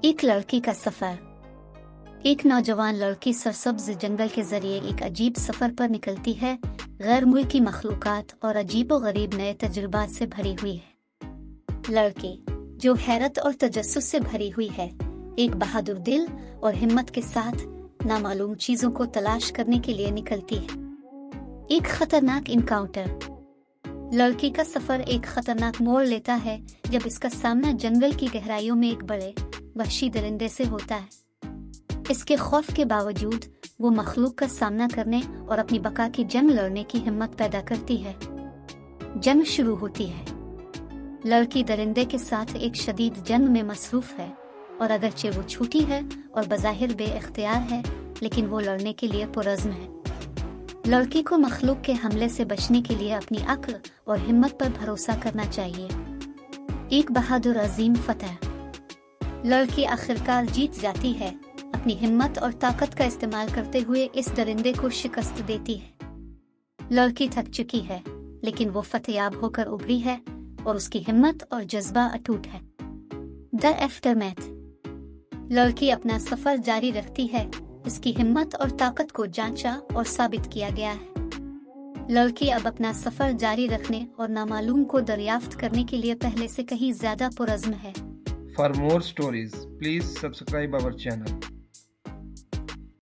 एक लड़की का सफर। एक नौजवान लड़की सरसब्ज जंगल के जरिए एक अजीब सफर पर निकलती है, गैर मुल्की मखलूकात और अजीबो-गरीब नए तजुर्बात से भरी हुई है। लड़की, जो हैरत और तजस्सुस से भरी हुई है, एक बहादुर दिल और हिम्मत के साथ नामालूम चीजों को तलाश करने के लिए निकलती है। एक खतरनाक इनकाउंटर। लड़की का सफर एक खतरनाक मोड़ लेता है जब इसका सामना जंगल की गहराइयों में एक बड़े वहशी दरिंदे से होता है। इसके खौफ के बावजूद वो मखलूक का सामना करने और अपनी बका की जंग लड़ने की हिम्मत पैदा करती है। जंग शुरू होती है। लड़की दरिंदे के साथ एक शदीद जंग में मसरूफ है और अगरचे वो छोटी है और बज़ाहिर बेइख्तियार है, लेकिन वो लड़ने के लिए पुरज़्म है। लड़की को मखलूक के हमले से बचने के लिए अपनी अक्ल और हिम्मत पर भरोसा करना चाहिए। एक बहादुर अजीम फतह। लड़की आखिरकार जीत जाती है, अपनी हिम्मत और ताकत का इस्तेमाल करते हुए इस दरिंदे को शिकस्त देती है। लड़की थक चुकी है, लेकिन वो फतेयाब होकर उभरी है और उसकी हिम्मत और जज्बा अटूट है। The aftermath. लड़की अपना सफर जारी रखती है, इसकी हिम्मत और ताकत को जांचा और साबित किया गया है। लड़की अब अपना सफर जारी रखने और नामालूम को दरियाफ्त करने के लिए पहले से कहीं ज्यादा पुरज़्म है। For more stories, please subscribe our channel.